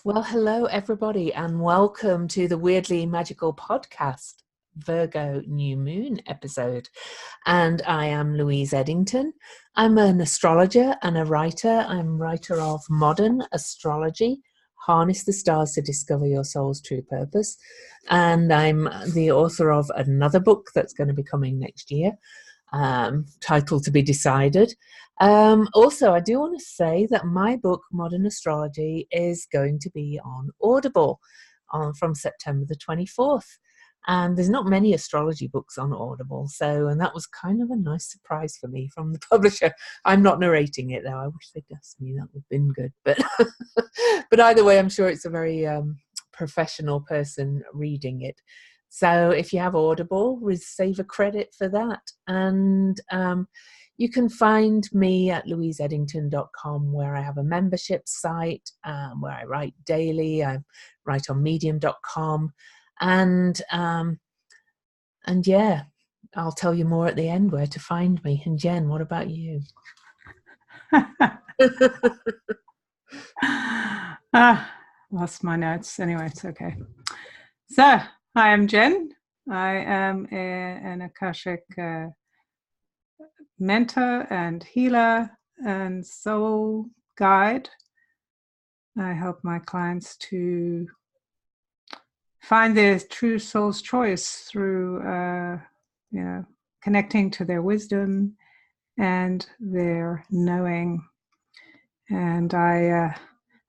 Well, hello, everybody, and welcome to the Weirdly Magical podcast, Virgo New Moon episode. And I am Louise Eddington. I'm an astrologer and a writer. I'm writer of Modern Astrology, Harness the Stars to Discover Your Soul's True Purpose. And I'm the author of another book that's going to be coming next year, title to be decided. Also, I do want to say that my book, Modern Astrology, is going to be on Audible from September the 24th. And there's not many astrology books on Audible. And that was kind of a nice surprise for me from the publisher. I'm not narrating it, though. I wish they'd asked me. That would have been good. But either way, I'm sure it's a very professional person reading it. So if you have Audible, receive a credit for that. And you can find me at louiseeddington.com, where I have a membership site where I write daily. I write on medium.com. And yeah, I'll tell you more at the end where to find me. And Jen, what about you? Lost my notes. Anyway, it's okay. So, hi, I'm Jen. I am an Akashic mentor and healer and soul guide. I help my clients to find their true soul's choice through, connecting to their wisdom and their knowing. And I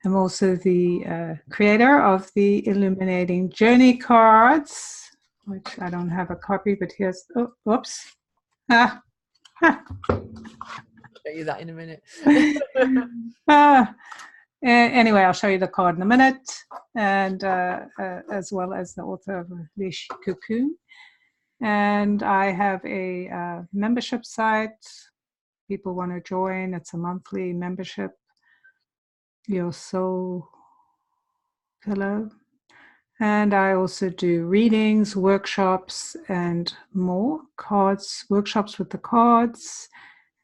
am also the creator of the Illuminating Journey cards, which I don't have a copy, but here's, I'll show you that in a minute. Anyway, I'll show you the card in a minute, and as well as the author of Leash Cocoon. And I have a membership site. People want to join. It's a monthly membership. Your Soul Pillow. And I also do readings, workshops, and more. Cards, workshops with the cards.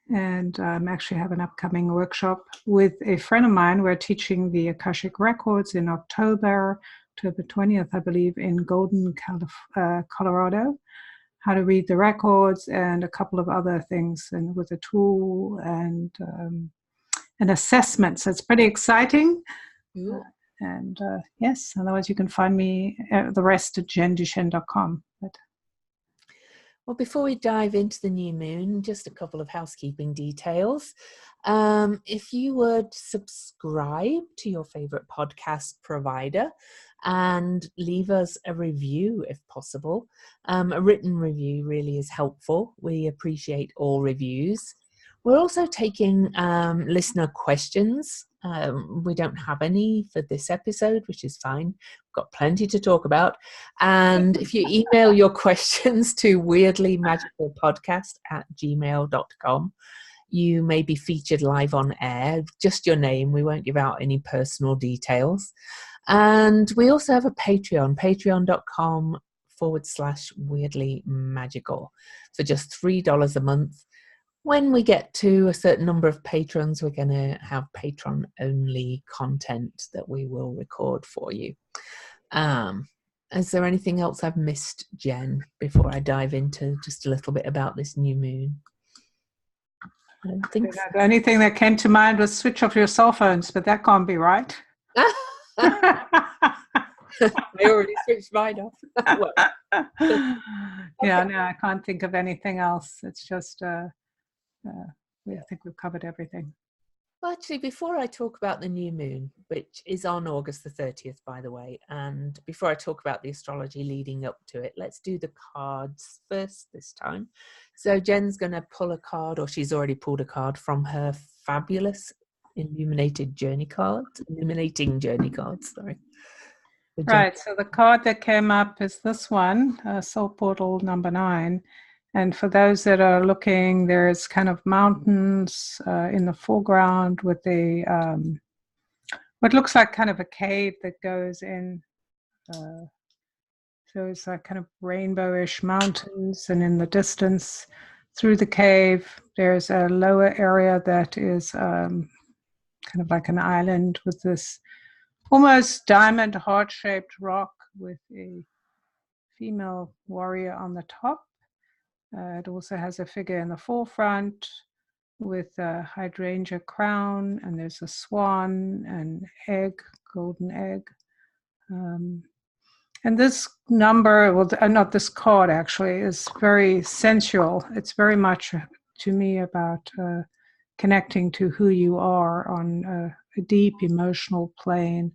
And actually have an upcoming workshop with a friend of mine. We're teaching the Akashic Records in October 20th, I believe, in Golden, Colorado. How to read the records and a couple of other things, and with a tool and an assessment. So it's pretty exciting. Yeah. Yes, otherwise you can find me the rest at jenduchenne.com. Well, before we dive into the new moon, just a couple of housekeeping details. If you would subscribe to your favorite podcast provider and leave us a review if possible. A written review really is helpful. We appreciate all reviews. We're also taking listener questions. We don't have any for this episode, which is fine. We've got plenty to talk about. And if you email your questions to weirdlymagicalpodcast@gmail.com, you may be featured live on air. Just your name. We won't give out any personal details. And we also have a Patreon, patreon.com/weirdlymagical, for just $3 a month. When we get to a certain number of patrons, we're going to have patron-only content that we will record for you. Is there anything else I've missed, Jen, before I dive into just a little bit about this new moon? I don't think so. The only thing that came to mind was switch off your cell phones, but that can't be right. I already switched mine off. Yeah, no, I can't think of anything else. It's just... I think we've covered everything. Well, actually, before I talk about the new moon, which is on August the 30th, by the way, and before I talk about the astrology leading up to it, let's do the cards first this time. So Jen's going to pull a card, or she's already pulled a card from her fabulous Illuminating Journey cards, sorry. Right, so the card that came up is this one, Soul Portal number 9. And for those that are looking, there's kind of mountains in the foreground with a what looks like kind of a cave that goes in. So it's like kind of rainbowish mountains, and in the distance, through the cave, there's a lower area that is kind of like an island with this almost diamond heart-shaped rock with a female warrior on the top. It also has a figure in the forefront with a hydrangea crown, and there's a swan, an egg, golden egg. And this number, well, not this card actually, is very sensual. It's very much to me about connecting to who you are on a deep emotional plane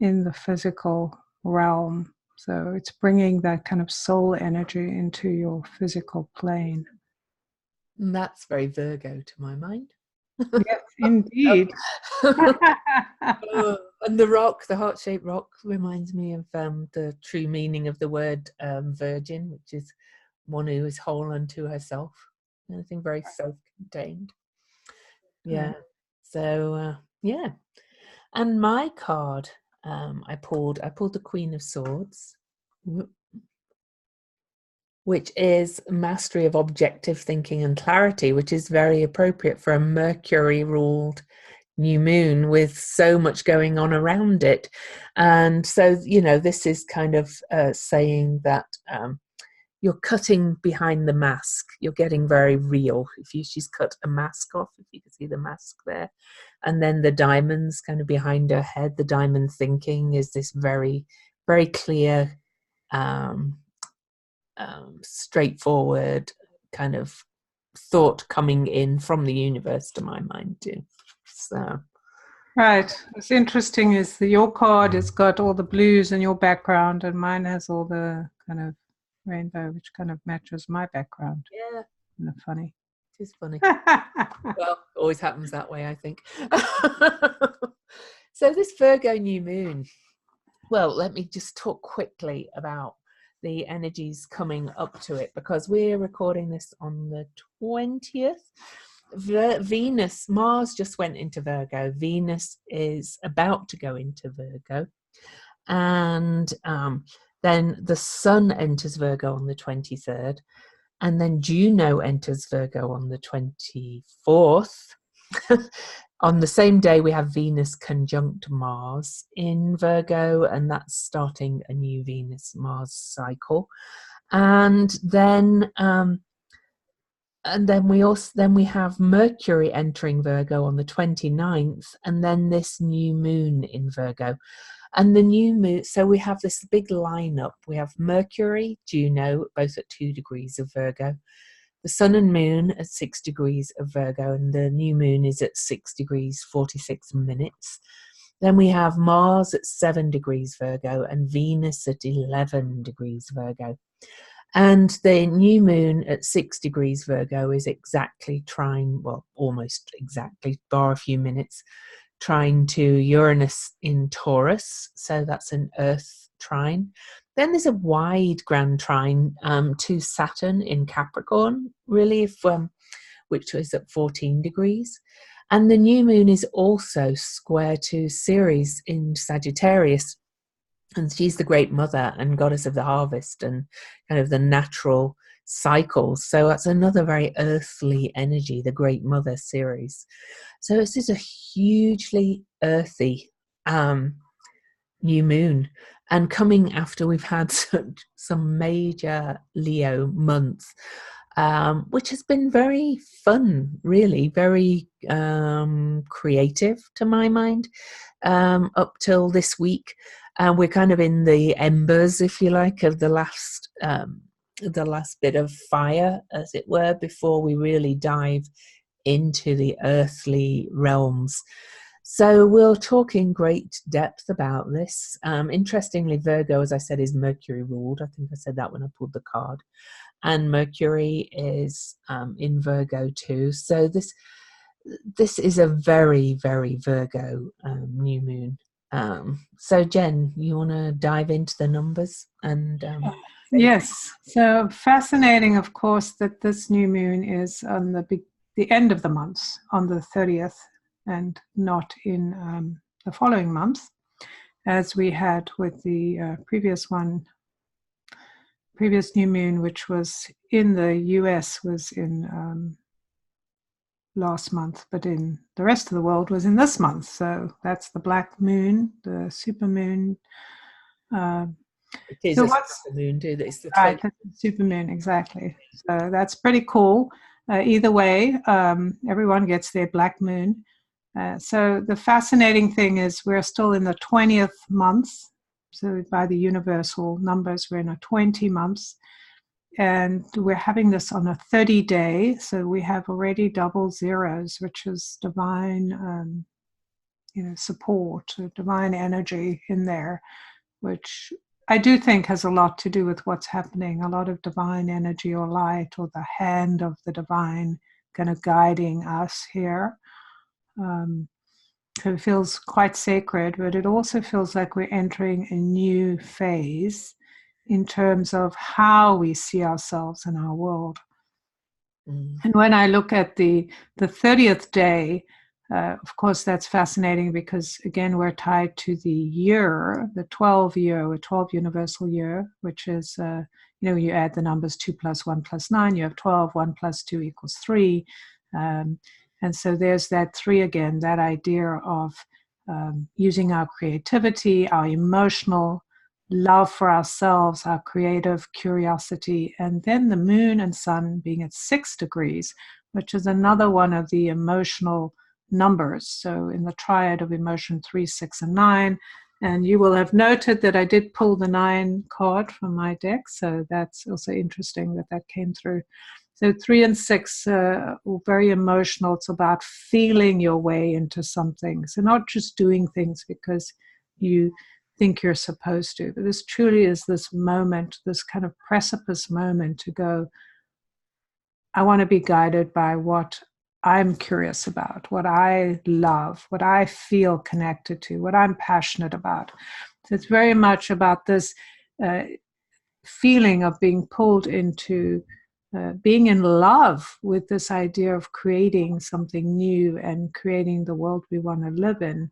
in the physical realm. So it's bringing that kind of soul energy into your physical plane. And that's very Virgo to my mind. Yes, indeed. And the rock, the heart-shaped rock, reminds me of the true meaning of the word virgin, which is one who is whole unto herself. Anything very self-contained. Yeah. Right. So yeah. And my card, I pulled the Queen of Swords, which is mastery of objective thinking and clarity, which is very appropriate for a Mercury-ruled new moon with so much going on around it. And so, this is kind of saying that you're cutting behind the mask. You're getting very real. She's cut a mask off, if you can see the mask there. And then the diamonds kind of behind her head, the diamond thinking is this very, very clear, straightforward kind of thought coming in from the universe to my mind too. So Right. What's interesting is that your card has got all the blues in your background, and mine has all the kind of rainbow, which kind of matches my background. yeah, Kind of funny. it is funny. Well, always happens that way, I think. So this Virgo new moon, well, let me just talk quickly about the energies coming up to it, because we're recording this on the 20th. Venus, Mars just went into Virgo. Venus is about to go into Virgo. And then the Sun enters Virgo on the 23rd. And then Juno enters Virgo on the 24th. On the same day, we have Venus conjunct Mars in Virgo, and that's starting a new Venus-Mars cycle. And then we have Mercury entering Virgo on the 29th, and then this new moon in Virgo. And the new moon, so we have this big lineup. We have Mercury, Juno, both at 2 degrees of Virgo. The sun and moon at 6 degrees of Virgo, and the new moon is at 6 degrees 46 minutes. Then we have Mars at 7 degrees Virgo and Venus at 11 degrees Virgo. And the new moon at 6 degrees Virgo is exactly trine, well, almost exactly, bar a few minutes, trine to Uranus in Taurus. So that's an Earth trine. Then there's a wide grand trine to Saturn in Capricorn, really, which is at 14 degrees. And the new moon is also square to Ceres in Sagittarius. And she's the great mother and goddess of the harvest and kind of the natural cycles. So that's another very earthly energy, the great mother Ceres. So this is a hugely earthy new moon, and coming after we've had some major Leo months, which has been very fun, really, very creative to my mind, up till this week. We're kind of in the embers, if you like, of the last bit of fire, as it were, before we really dive into the earthly realms. So we'll talk in great depth about this. Interestingly, Virgo, as I said, is Mercury ruled. I think I said that when I pulled the card. And Mercury is in Virgo too. So this is a very, very Virgo new moon. So Jen, you want to dive into the numbers? And yes. So fascinating, of course, that this new moon is on the end of the month, on the 30th, and not in the following month, as we had with the previous new moon, which was in the US, was in last month, but in the rest of the world was in this month. So that's the black moon, the super moon. It is So a what's super moon, too. It's the right? 20th. That's the super moon, exactly. So that's pretty cool. Either way, everyone gets their black moon. So the fascinating thing is we're still in the 20th month. So by the universal numbers, we're in a 20 months. And we're having this on a 30-day. So we have already double zeros, which is divine, support, divine energy in there, which I do think has a lot to do with what's happening. A lot of divine energy or light or the hand of the divine kind of guiding us here. So it feels quite sacred, but it also feels like we're entering a new phase in terms of how we see ourselves in our world. And when I look at the 30th day, of course, that's fascinating because, again, we're tied to the year, the 12 year, or 12 universal year, which is, you add the numbers 2 plus 1 plus 9, you have 12, 1 plus 2 equals 3. And so there's that 3 again, that idea of using our creativity, our emotional love for ourselves, our creative curiosity, and then the moon and sun being at 6 degrees, which is another one of the emotional numbers. So in the triad of emotion, 3, 6, and 9. And you will have noted that I did pull the 9 card from my deck. So that's also interesting that came through. So 3 and 6 are very emotional. It's about feeling your way into something. So not just doing things because you think you're supposed to, but this truly is this moment, this kind of precipice moment to go, I want to be guided by what I'm curious about, what I love, what I feel connected to, what I'm passionate about. So it's very much about this feeling of being pulled into being in love with this idea of creating something new and creating the world we want to live in,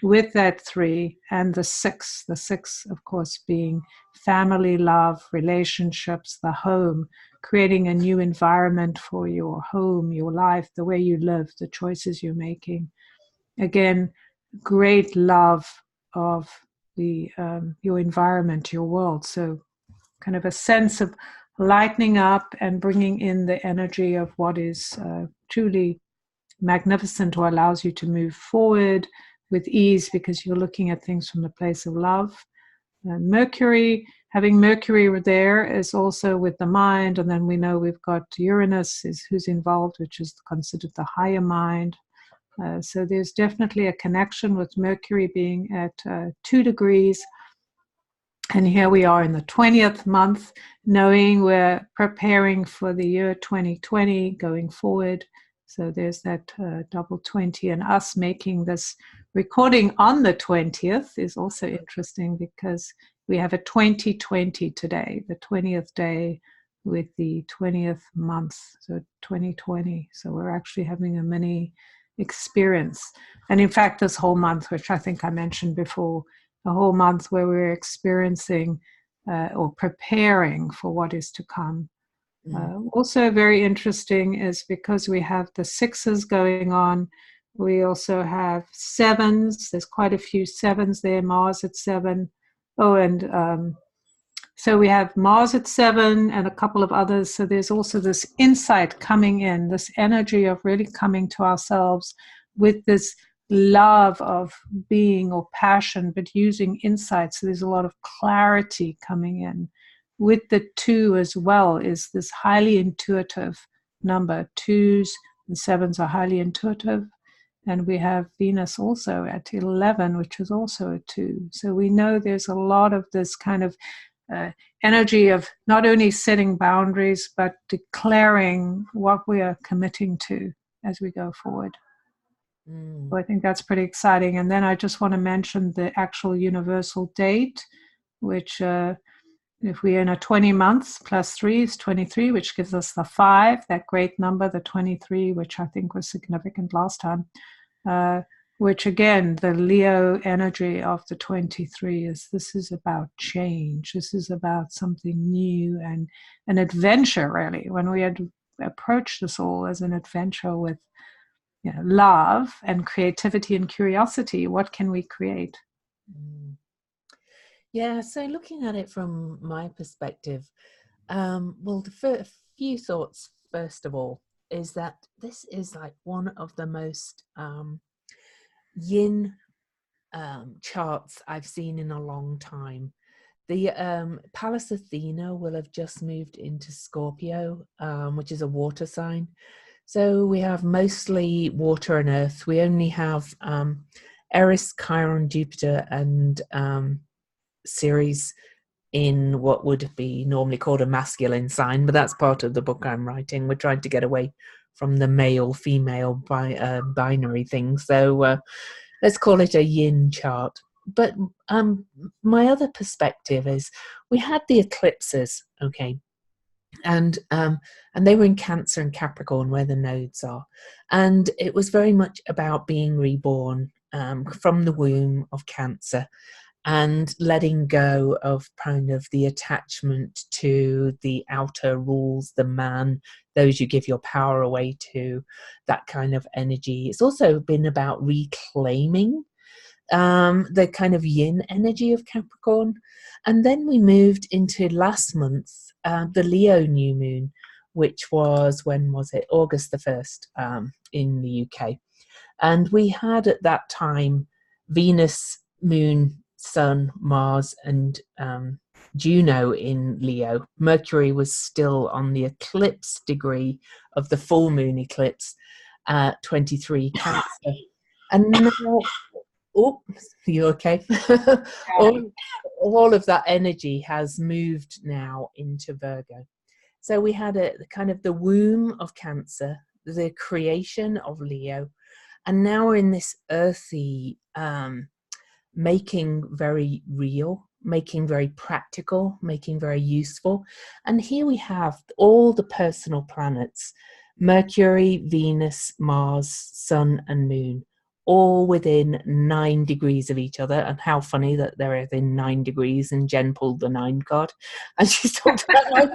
with that 3 and the 6. The 6, of course, being family, love, relationships, the home, creating a new environment for your home, your life, the way you live, the choices you're making. Again, great love of the your environment, your world. So kind of a sense of lightening up and bringing in the energy of what is truly magnificent, or allows you to move forward with ease because you're looking at things from the place of love. Mercury, having Mercury there is also with the mind, and then we know we've got Uranus who's involved, which is considered the higher mind. So there's definitely a connection with Mercury being at 2 degrees. And here we are in the 20th month, knowing we're preparing for the year 2020 going forward. So there's that double 20, and us making this recording on the 20th is also interesting because we have a 2020 today, the 20th day with the 20th month, so 2020. So we're actually having a mini experience. And in fact, this whole month, which I think I mentioned before, a whole month where we're experiencing or preparing for what is to come. Also very interesting is because we have the 6s going on, we also have 7s. There's quite a few 7s there, Mars at 7. Oh, and so we have Mars at 7 and a couple of others. So there's also this insight coming in, this energy of really coming to ourselves with this love of being or passion, but using insight. So there's a lot of clarity coming in. With the 2 as well is this highly intuitive number. 2s and 7s are highly intuitive. And we have Venus also at 11, which is also a 2. So we know there's a lot of this kind of energy of not only setting boundaries, but declaring what we are committing to as we go forward. So I think that's pretty exciting. And then I just want to mention the actual universal date, which if we're in a 20 months plus 3 is 23, which gives us the 5, that great number, the 23, which I think was significant last time. Which again, the Leo energy of the 23 is, this is about change. This is about something new and an adventure, really. When we had approached this all as an adventure with love and creativity and curiosity. What can we create? Yeah, so looking at it from my perspective, well, the few thoughts, first of all, is that this is like one of the most yin charts I've seen in a long time. The Pallas Athena will have just moved into Scorpio, which is a water sign. So we have mostly water and earth. We only have Eris, Chiron, Jupiter, and Ceres in what would be normally called a masculine sign, but that's part of the book I'm writing. We're trying to get away from the male-female binary thing. So let's call it a yin chart. But my other perspective is we had the eclipses, okay, and they were in Cancer and Capricorn, where the nodes are, and it was very much about being reborn from the womb of Cancer and letting go of kind of the attachment to the outer rules, the man, those you give your power away to, that kind of energy. It's also been about reclaiming the kind of yin energy of Capricorn. And then we moved into last month, the Leo new moon, which was, when was it? August the 1st in the UK. And we had at that time Venus, Moon, Sun, Mars, and Juno in Leo. Mercury was still on the eclipse degree of the full moon eclipse, 23 Cancer. And now, oh, you okay? all of that energy has moved now into Virgo. So we had a kind of the womb of Cancer, the creation of Leo, and now we're in this earthy, making very real, making very practical, making very useful. And here we have all the personal planets, Mercury, Venus, Mars, Sun, and Moon, all within 9 degrees of each other. And how funny that they're within 9 degrees, and Jen pulled the 9 card. And she's talked about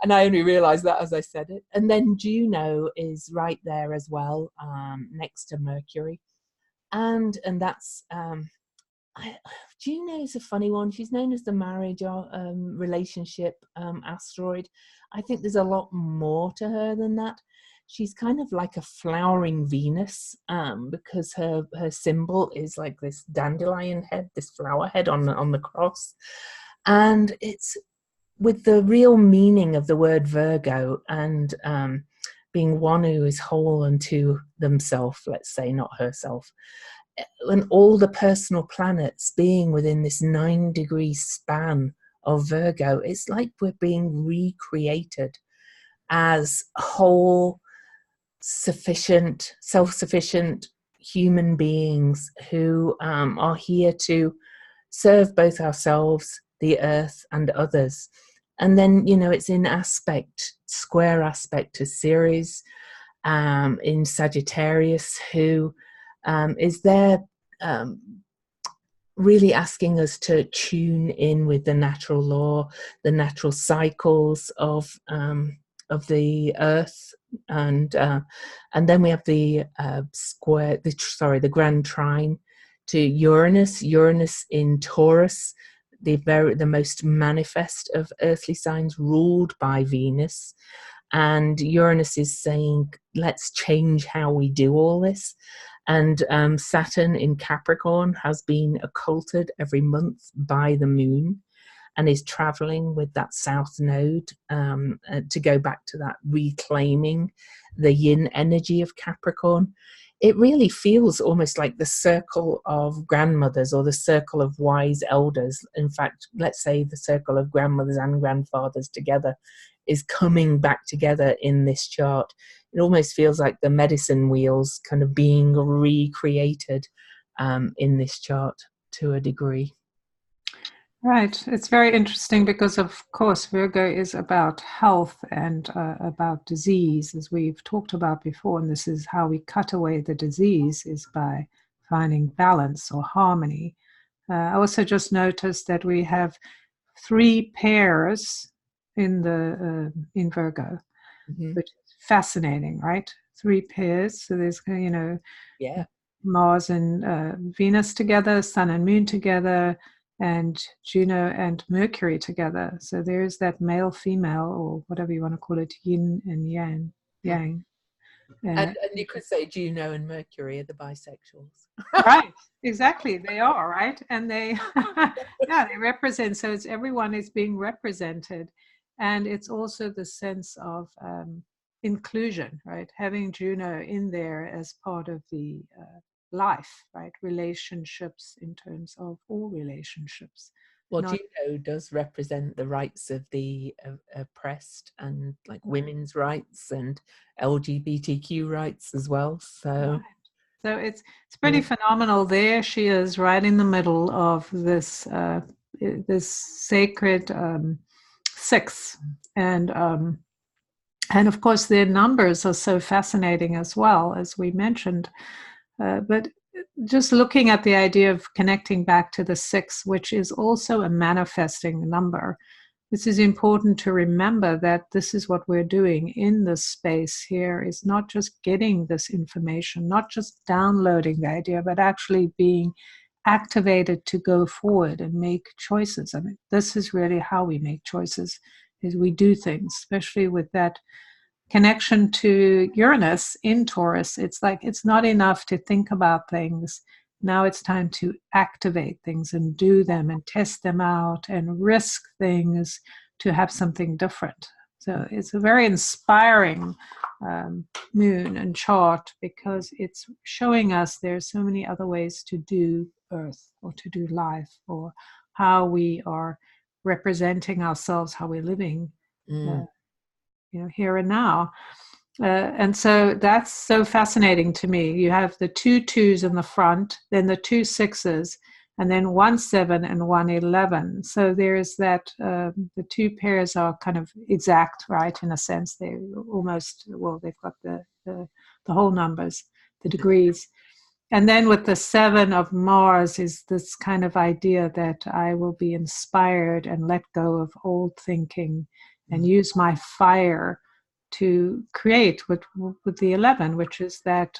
and I only realized that as I said it. And then Juno is right there as well, next to Mercury. And that's Juno's a funny one. She's known as the marriage relationship asteroid. I think there's a lot more to her than that. She's kind of like a flowering Venus, because her symbol is like this dandelion head, this flower head on the cross. And it's with the real meaning of the word Virgo, and being one who is whole unto themselves, let's say, not herself, and all the personal planets being within this 9 degree span of Virgo, it's like we're being recreated as whole, sufficient, self-sufficient human beings who are here to serve both ourselves, the earth, and others. And then, it's in square aspect to Ceres, in Sagittarius, who is there really asking us to tune in with the natural law, the natural cycles of the earth. And then we have the grand trine to Uranus in Taurus, the most manifest of earthly signs, ruled by Venus. And Uranus is saying, let's change how we do all this. And Saturn in Capricorn has been occulted every month by the moon, and is traveling with that south node to go back to that reclaiming the yin energy of Capricorn. It really feels almost like the circle of grandmothers, or the circle of wise elders. In fact, let's say the circle of grandmothers and grandfathers together is coming back together in this chart. It almost feels like the medicine wheels kind of being recreated in this chart to a degree. Right. It's very interesting because, of course, Virgo is about health and about disease, as we've talked about before. And this is how we cut away the disease, is by finding balance or harmony. I also just noticed that we have 3 pairs in Virgo, which is fascinating, right? 3 pairs. So there's, Yeah. Mars and Venus together, Sun and Moon together, and Juno and Mercury together. So there's that male, female, or whatever you want to call it, yin and yang. And you could say Juno and Mercury are the bisexuals. Right, exactly. They are, right? And they, yeah, they represent. So it's everyone is being represented. And it's also the sense of inclusion, right? Having Juno in there as part of the life, right? Relationships in terms of all relationships. Well, Not, Juno does represent the rights of the oppressed and like women's rights and LGBTQ rights as well. So, right. So it's pretty phenomenal. There she is, right in the middle of this sacred six, and of course their numbers are so fascinating as well, as we mentioned. But just looking at the idea of connecting back to the 6, which is also a manifesting number. This is important to remember, that this is what we're doing in this space here, is not just getting this information, not just downloading the idea, but actually being activated to go forward and make choices. I mean, this is really how we make choices, is we do things, especially with that connection to Uranus in Taurus. It's like, it's not enough to think about things. Now it's time to activate things and do them and test them out and risk things to have something different. So it's a very inspiring moon and chart, because it's showing us there's so many other ways to do Earth, or to do life, or how we are representing ourselves, how we're living here and now. And so that's so fascinating to me. You have the 2 2s in the front, then the 2 6s, and then 1 7 and 1 11. So there's that, the 2 pairs are kind of exact, right? In a sense, they almost, well, they've got the whole numbers, the degrees. And then with the 7 of Mars is this kind of idea that I will be inspired and let go of old thinking and use my fire to create with the 11, which is that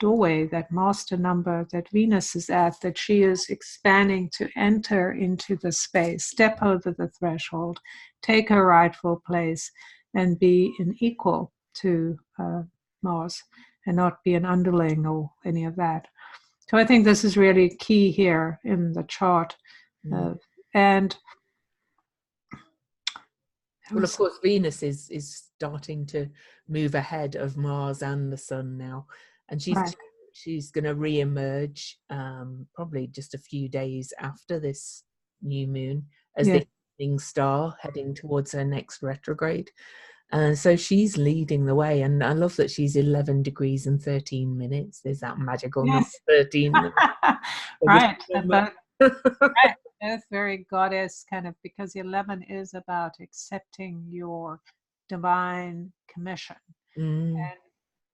doorway, that master number that Venus is at, that she is expanding to enter into the space, step over the threshold, take her rightful place, and be an equal to Mars, and not be an underling or any of that. So I think this is really key here in the chart. And well, of course, Venus is starting to move ahead of Mars and the Sun now, and she's going to re-emerge probably just a few days after this new moon as the evening star, heading towards her next retrograde. So she's leading the way, and I love that she's 11 degrees and 13 minutes. There's that magical number 13. Right. Right. That's very goddess kind of, because 11 is about accepting your divine commission and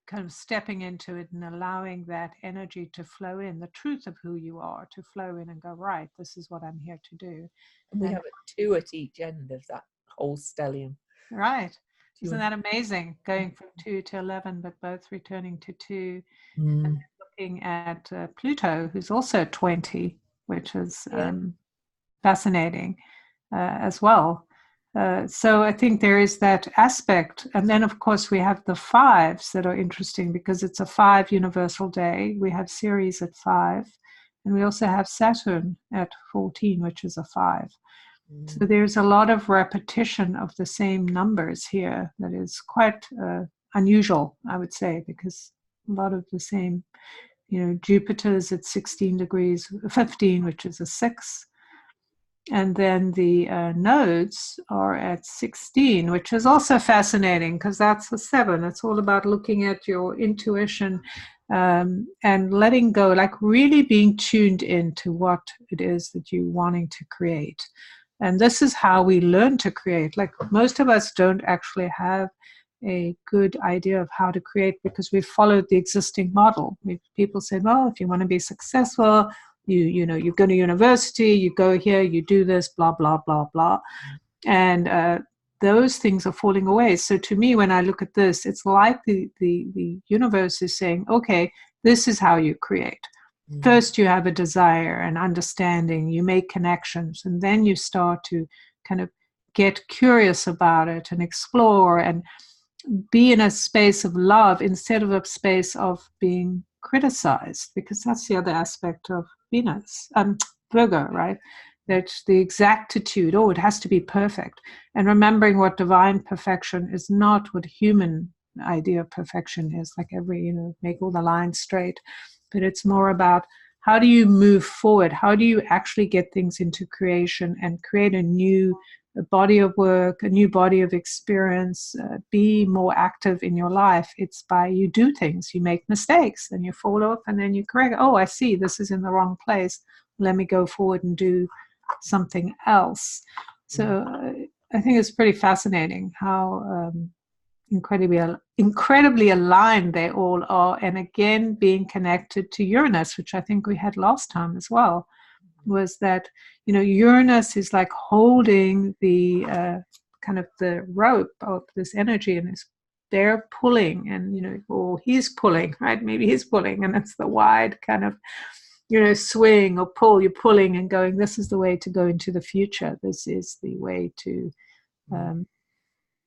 kind of stepping into it and allowing that energy to flow in, the truth of who you are to flow in and go, right, this is what I'm here to do. And we have a 2 at each end of that whole stellium. Right. Isn't that amazing? Going from 2 to 11, but both returning to 2. And looking at Pluto, who's also 20, which is fascinating as well. So I think there is that aspect. And then, of course, we have the 5s that are interesting, because it's a 5 universal day. We have Ceres at 5. And we also have Saturn at 14, which is a 5. So there's a lot of repetition of the same numbers here that is quite unusual, I would say, because a lot of the same, Jupiter's at 16 degrees, 15, which is a 6. And then the nodes are at 16, which is also fascinating, because that's a 7. It's all about looking at your intuition and letting go, like really being tuned into what it is that you're wanting to create. And this is how we learn to create. Like, most of us don't actually have a good idea of how to create, because we've followed the existing model. People say, well, if you want to be successful, you go to university, you go here, you do this, blah, blah, blah, blah. And those things are falling away. So to me, when I look at this, it's like the universe is saying, okay, this is how you create. First, you have a desire and understanding, you make connections, and then you start to kind of get curious about it and explore and be in a space of love instead of a space of being criticized, because that's the other aspect of Venus, Virgo, right? That's the exactitude. Oh, it has to be perfect. And remembering what divine perfection is not what human idea of perfection is, like make all the lines straight. But it's more about how do you move forward? How do you actually get things into creation and create a new body of work, a new body of experience, be more active in your life? It's by you do things, you make mistakes, then you fall off and then you correct. Oh, I see, this is in the wrong place. Let me go forward and do something else. So I think it's pretty fascinating how incredibly aligned they all are, and again being connected to Uranus, which I think we had last time as well, was that Uranus is like holding the kind of the rope of this energy, and they're pulling, and or he's pulling, right? Maybe he's pulling, and it's the wide kind of swing or pull. You're pulling and going, this is the way to go into the future. This is the way to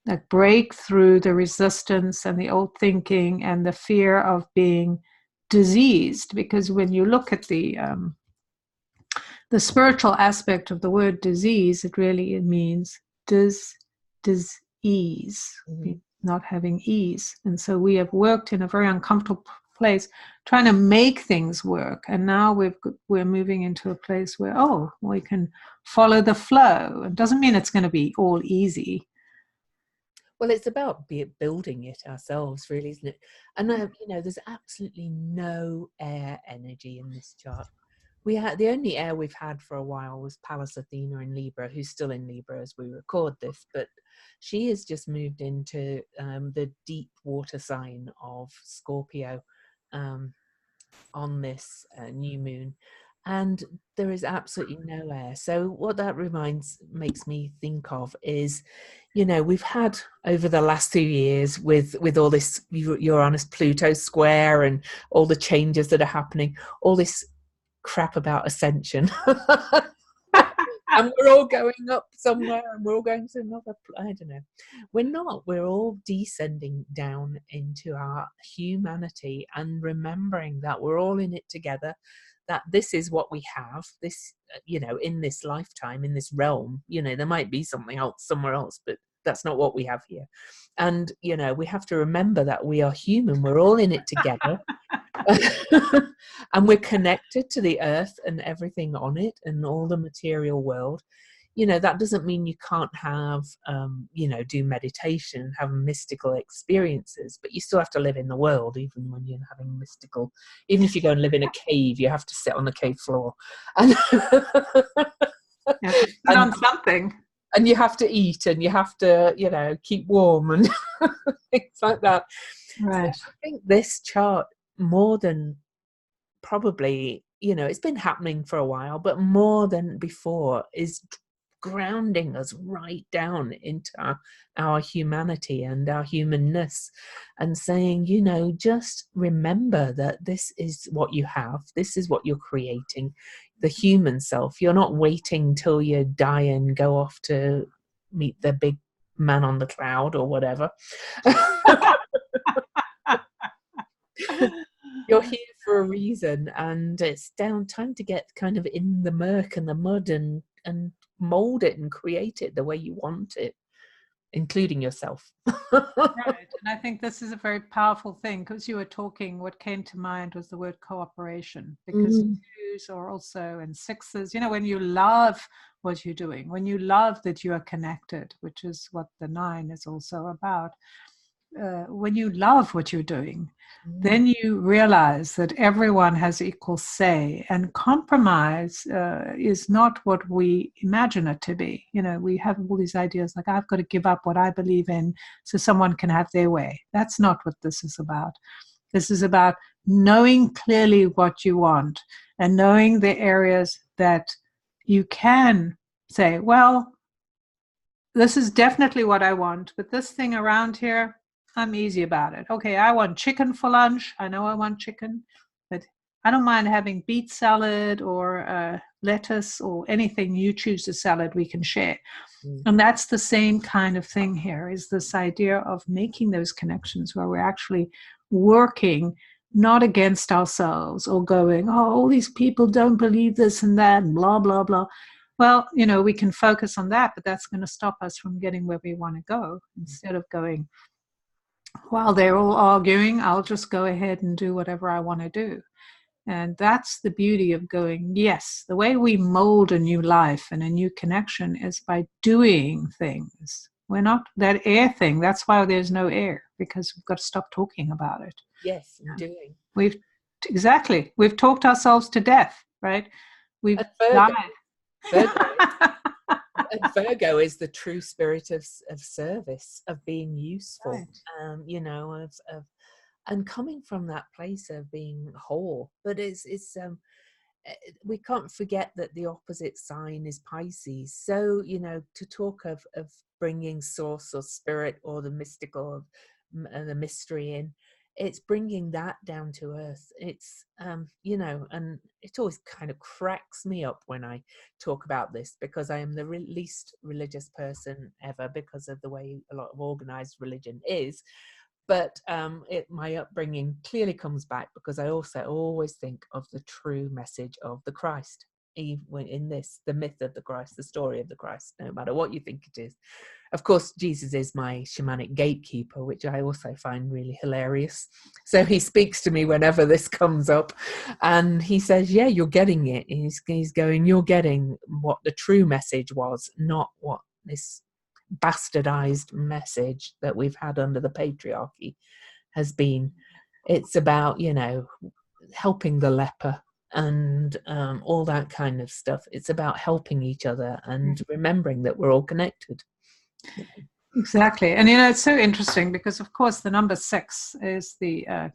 like break through the resistance and the old thinking and the fear of being diseased. Because when you look at the spiritual aspect of the word disease, it means dis-ease, not having ease. And so we have worked in a very uncomfortable place trying to make things work, and now we're moving into a place where we can follow the flow. It doesn't mean it's going to be all easy. Well, it's about building it ourselves, really, isn't it? And there's absolutely no air energy in this chart. The only air we've had for a while was Pallas Athena in Libra, who's still in Libra as we record this, but she has just moved into the deep water sign of Scorpio on this new moon, and there is absolutely no air. So what that makes me think of is, we've had over the last 2 years with all this Uranus Pluto square and all the changes that are happening, all this crap about ascension. And we're all going up somewhere, and we're all going to another, I don't know. We're not. We're all descending down into our humanity and remembering that we're all in it together, that this is what we have, this, in this lifetime, in this realm. There might be something else somewhere else, but that's not what we have here. And, we have to remember that we are human. We're all in it together. And we're connected to the earth and everything on it and all the material world. That doesn't mean you can't have do meditation, have mystical experiences, but you still have to live in the world. Even when you're having mystical, even if you go and live in a cave, you have to sit on the cave floor and on something, and you have to eat, and you have to keep warm and things like that. Right. So I think this chart, more than probably, it's been happening for a while, but more than before, is grounding us right down into our humanity and our humanness, and saying, just remember that this is what you have, this is what you're creating, the human self. You're not waiting till you die and go off to meet the big man on the cloud or whatever. You're here for a reason, and it's time to get kind of in the murk and the mud and mold it and create it the way you want it, including yourself. Right. And I think this is a very powerful thing, because you were talking, what came to mind was the word cooperation, because twos are also, and sixes, when you love what you're doing, when you love that you are connected, which is what the 9 is also about. When you love what you're doing, then you realize that everyone has equal say, and compromise is not what we imagine it to be. We have all these ideas like, I've got to give up what I believe in so someone can have their way. That's not what this is about. This is about knowing clearly what you want and knowing the areas that you can say, well, this is definitely what I want, but this thing around here, I'm easy about it. Okay, I want chicken for lunch. I know I want chicken, but I don't mind having beet salad or lettuce or anything you choose, a salad we can share. And that's the same kind of thing here, is this idea of making those connections where we're actually working not against ourselves or going, oh, all these people don't believe this and that, and blah, blah, blah. Well, we can focus on that, but that's going to stop us from getting where we want to go. Instead of going, while they're all arguing, I'll just go ahead and do whatever I want to do. And that's the beauty of going, yes, the way we mold a new life and a new connection is by doing things. We're not that air thing. That's why there's no air, because we've got to stop talking about it. Yes, doing. We've talked ourselves to death, right? We've died. Virgo is the true spirit of service, of being useful, right. And coming from that place of being whole. But we can't forget that the opposite sign is Pisces. So, to talk of bringing source or spirit or the mystical, the mystery in, it's bringing that down to earth. It's, and it always kind of cracks me up when I talk about this, because I am the least religious person ever, because of the way a lot of organized religion is. But my upbringing clearly comes back, because I also always think of the true message of the Christ, even in this, the myth of the Christ, the story of the Christ, no matter what you think it is. Of course, Jesus is my shamanic gatekeeper, which I also find really hilarious. So he speaks to me whenever this comes up, and he says, yeah, you're getting it. He's going, you're getting what the true message was, not what this bastardized message that we've had under the patriarchy has been. It's about, helping the leper and all that kind of stuff. It's about helping each other and remembering that we're all connected. Exactly. And it's so interesting, because of course the number 6 is the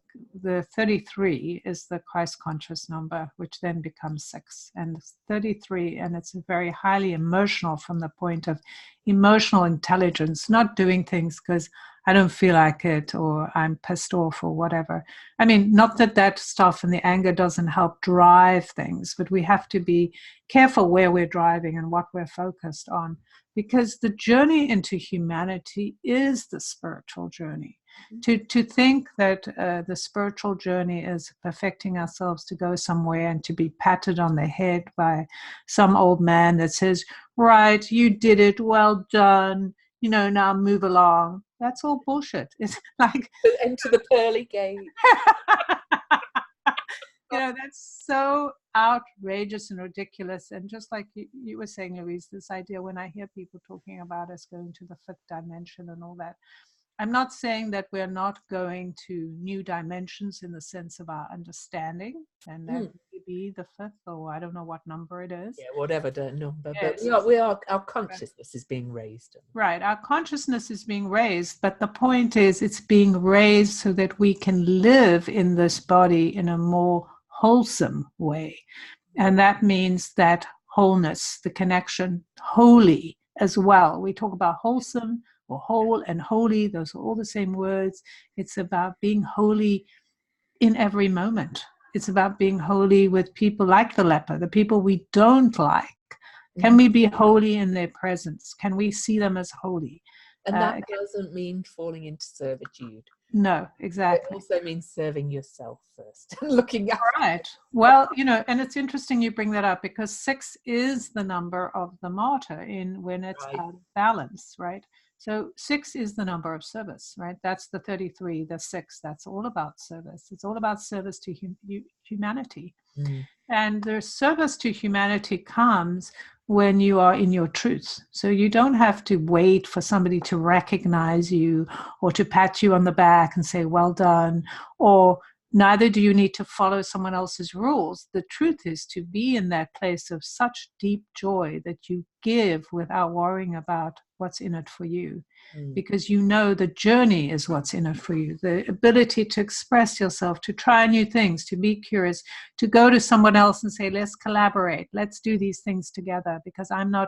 33 is the Christ conscious number, which then becomes 6, and 33, and it's very highly emotional, from the point of emotional intelligence, not doing things because I don't feel like it, or I'm pissed off, or whatever. I mean, not that stuff and the anger doesn't help drive things, but we have to be careful where we're driving and what we're focused on, because the journey into humanity is the spiritual journey. To think that the spiritual journey is perfecting ourselves to go somewhere and to be patted on the head by some old man that says, right, you did it, well done, now move along. That's all bullshit. It's like enter the pearly gate. That's so outrageous and ridiculous. And just like you were saying, Louise, this idea, when I hear people talking about us going to the 5th dimension and all that, I'm not saying that we're not going to new dimensions in the sense of our understanding, and that may be the 5th, or I don't know what number it is. Yeah, whatever the number. Yes. But we are our consciousness is being raised. Right, our consciousness is being raised, but the point is, it's being raised so that we can live in this body in a more wholesome way. And that means that wholeness, the connection, holy as well. We talk about wholesome or whole and holy. Those are all the same words. It's about being holy in every moment. It's about being holy with people like the leper, the people we don't like. Can we be holy in their presence? Can we see them as holy? And that doesn't mean falling into servitude. No, exactly. It also means serving yourself first, looking at. Right. Well, and it's interesting you bring that up, because 6 is the number of the martyr when it's out of balance, right? So 6 is the number of service, right? That's the 33, the 6. That's all about service. It's all about service to humanity. And the service to humanity comes when you are in your truth. So you don't have to wait for somebody to recognize you or to pat you on the back and say, well done, or neither do you need to follow someone else's rules. The truth is to be in that place of such deep joy that you give without worrying about what's in it for you, because the journey is what's in it for you. The ability to express yourself, to try new things, to be curious, to go to someone else and say, let's collaborate, let's do these things together, because I'm not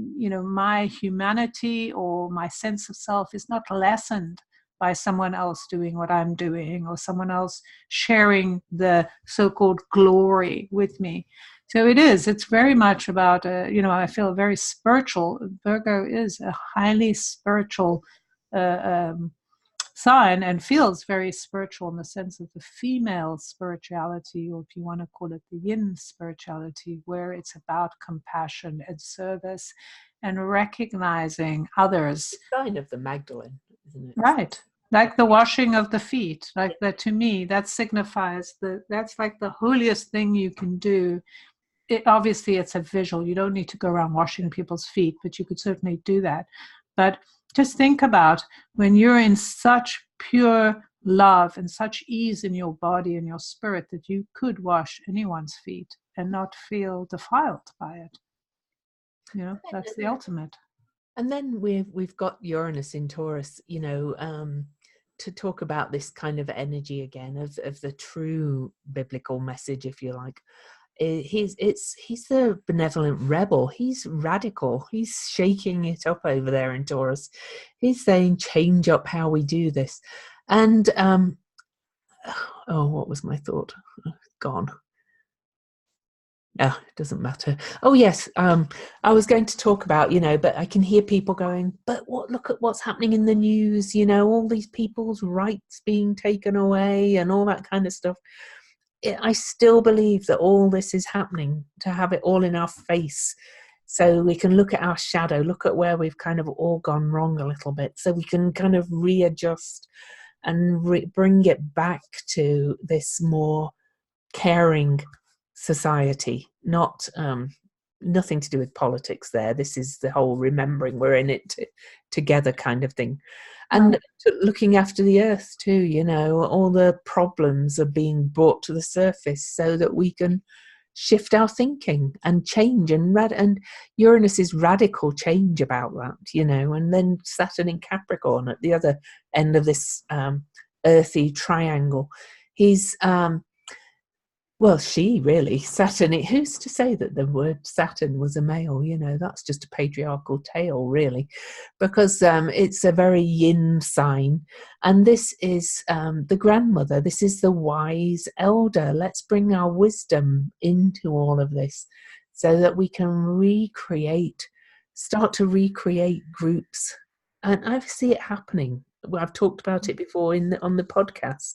my humanity or my sense of self is not lessened by someone else doing what I'm doing or someone else sharing the so-called glory with me. So it's very much about, I feel very spiritual. Virgo is a highly spiritual sign and feels very spiritual in the sense of the female spirituality, or if you want to call it the yin spirituality, where it's about compassion and service and recognizing others. Sign of the Magdalene, isn't it? Right. Like the washing of the feet, like that, to me, that signifies that's like the holiest thing you can do. Obviously, it's a visual. You don't need to go around washing people's feet, but you could certainly do that. But just think about when you're in such pure love and such ease in your body and your spirit that you could wash anyone's feet and not feel defiled by it. That's the ultimate. And then we've got Uranus in Taurus, to talk about this kind of energy again of the true biblical message, if you like. He's the benevolent rebel. He's radical. He's shaking it up over there in Taurus. He's saying, change up how we do this. And what was my thought? Gone. It doesn't matter. Oh yes, I was going to talk about, but I can hear people going, but look at what's happening in the news, all these people's rights being taken away and all that kind of stuff. I still believe that all this is happening to have it all in our face, so we can look at our shadow, look at where we've kind of all gone wrong a little bit, so we can kind of readjust and bring it back to this more caring society, not nothing to do with politics there. This is the whole remembering we're in it together kind of thing. And looking after the earth too, all the problems are being brought to the surface so that we can shift our thinking and change and Uranus is radical change about that, and then Saturn in Capricorn at the other end of this earthy triangle. He's she really, Saturn, who's to say that the word Saturn was a male? That's just a patriarchal tale, really, because it's a very yin sign. And this is the grandmother. This is the wise elder. Let's bring our wisdom into all of this so that we can start to recreate groups. And I see it happening. I've talked about it before on the podcast.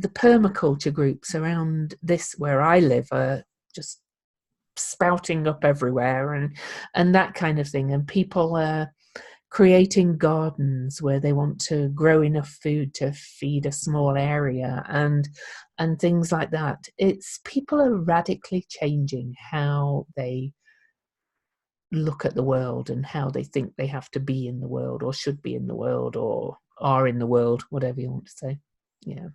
The permaculture groups around this where I live are just spouting up everywhere and that kind of thing. And people are creating gardens where they want to grow enough food to feed a small area and things like that. People are radically changing how they look at the world and how they think they have to be in the world or should be in the world or are in the world, whatever you want to say. Yeah.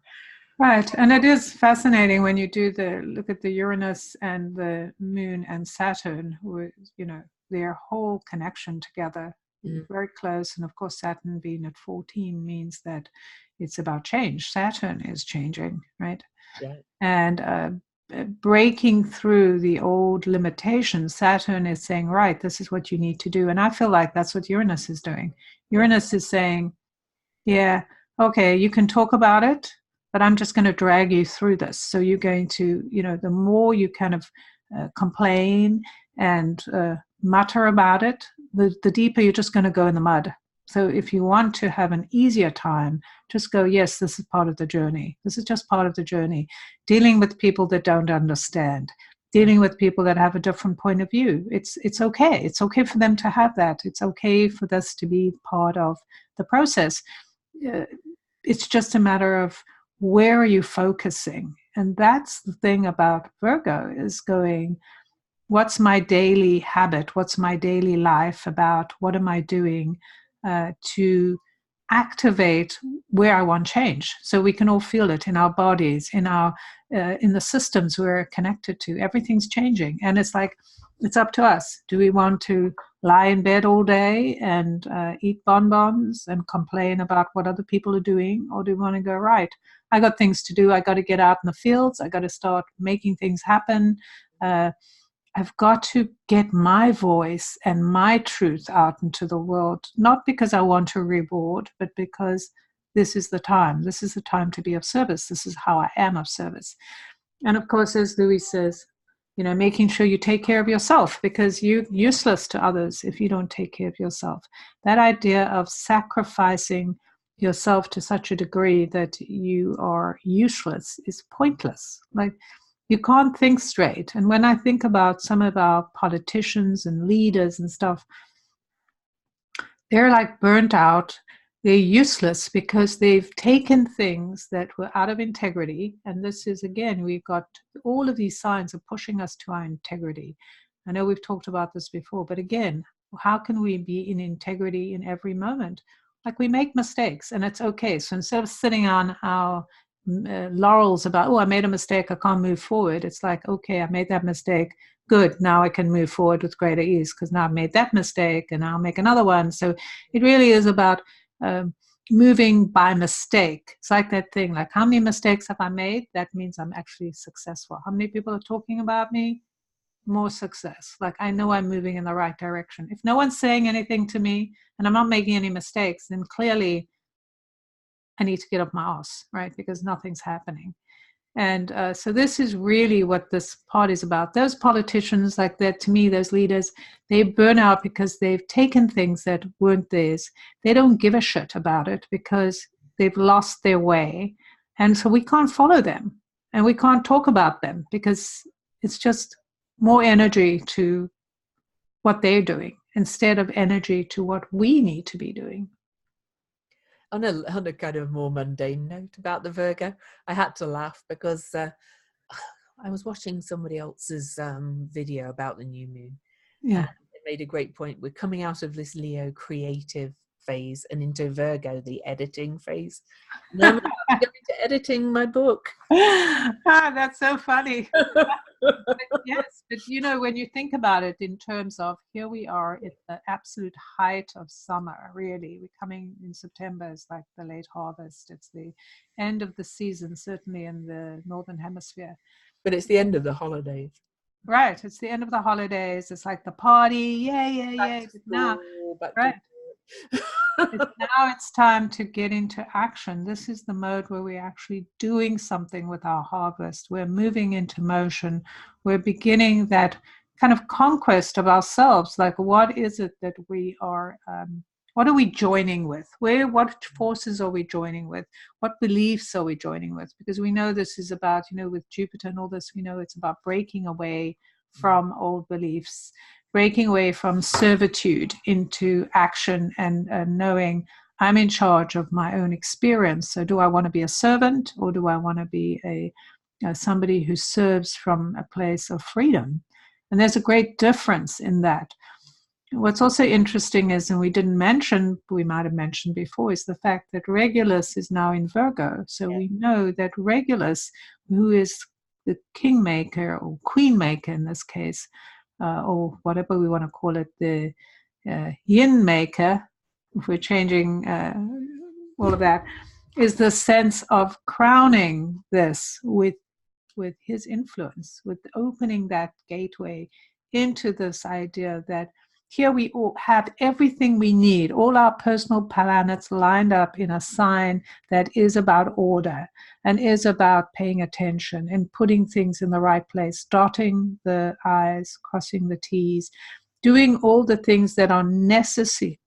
Right, and it is fascinating when you do look at the Uranus and the Moon and Saturn, their whole connection together, very close. And of course, Saturn being at 14 means that it's about change. Saturn is changing, right? Yeah. And breaking through the old limitations. Saturn is saying, right, this is what you need to do. And I feel like that's what Uranus is doing. Uranus is saying, yeah, okay, you can talk about it, but I'm just going to drag you through this. So you're going to, the more you kind of complain and mutter about it, the deeper you're just going to go in the mud. So if you want to have an easier time, just go, yes, this is part of the journey. This is just part of the journey. Dealing with people that don't understand, dealing with people that have a different point of view. It's okay. It's okay for them to have that. It's okay for this to be part of the process. It's just a matter of where are you focusing? And that's the thing about Virgo is going, what's my daily habit? What's my daily life about? What am I doing to activate where I want change? So we can all feel it in our bodies, in the systems we're connected to. Everything's changing. And it's like, it's up to us. Do we want to lie in bed all day and eat bonbons and complain about what other people are doing? Or do we want to go, right, I got things to do. I got to get out in the fields. I got to start making things happen. I've got to get my voice and my truth out into the world, not because I want a reward, but because this is the time. This is the time to be of service. This is how I am of service. And of course, as Louis says, making sure you take care of yourself, because you're useless to others if you don't take care of yourself. That idea of sacrificing yourself to such a degree that you are useless is pointless. Like, you can't think straight. And when I think about some of our politicians and leaders and stuff, they're like burnt out. They're useless because they've taken things that were out of integrity. And this is, again, we've got all of these signs of pushing us to our integrity. I know we've talked about this before, but again, how can we be in integrity in every moment? Like, we make mistakes, and it's okay. So instead of sitting on our laurels about, oh, I made a mistake, I can't move forward, it's like, okay, I made that mistake. Good, now I can move forward with greater ease because now I've made that mistake and I'll make another one. So it really is about moving by mistake. It's like that thing, like, how many mistakes have I made? That means I'm actually successful. How many people are talking about me? More success. Like, I know I'm moving in the right direction. If no one's saying anything to me and I'm not making any mistakes, then clearly I need to get off my ass, right? Because nothing's happening. And so this is really what this part is about. Those politicians like that, to me, those leaders, they burn out because they've taken things that weren't theirs. They don't give a shit about it because they've lost their way. And so we can't follow them and we can't talk about them because it's just more energy to what they're doing instead of energy to what we need to be doing. On a kind of more mundane note about the Virgo, I had to laugh because I was watching somebody else's video about the new moon. Yeah. And it made a great point. We're coming out of this Leo creative phase and into Virgo, the editing phase. And I'm about to go into editing my book. That's so funny. But yes, but when you think about it in terms of, here we are at the absolute height of summer, really. We're coming in September, it's like the late harvest. It's the end of the season, certainly in the Northern Hemisphere. But it's the end of the holidays. Right, it's the end of the holidays. It's like the party, yay. Now, right. Now it's time to get into action. This is the mode where we're actually doing something with our harvest. We're moving into motion. We're beginning that kind of conquest of ourselves. Like, what is it that we are, what are we joining with? What forces are we joining with? What beliefs are we joining with? Because we know this is about, with Jupiter and all this, we know it's about breaking away from old beliefs, breaking away from servitude into action and knowing I'm in charge of my own experience. So do I want to be a servant, or do I want to be somebody who serves from a place of freedom? And there's a great difference in that. What's also interesting is, and we didn't mention, we might have mentioned before, is the fact that Regulus is now in Virgo. So we know that Regulus, who is the kingmaker or queenmaker in this case, or whatever we want to call it, the yin maker, if we're changing all of that, is the sense of crowning this with his influence, with opening that gateway into this idea that here we all have everything we need, all our personal planets lined up in a sign that is about order and is about paying attention and putting things in the right place, dotting the I's, crossing the T's, doing all the things that are necessary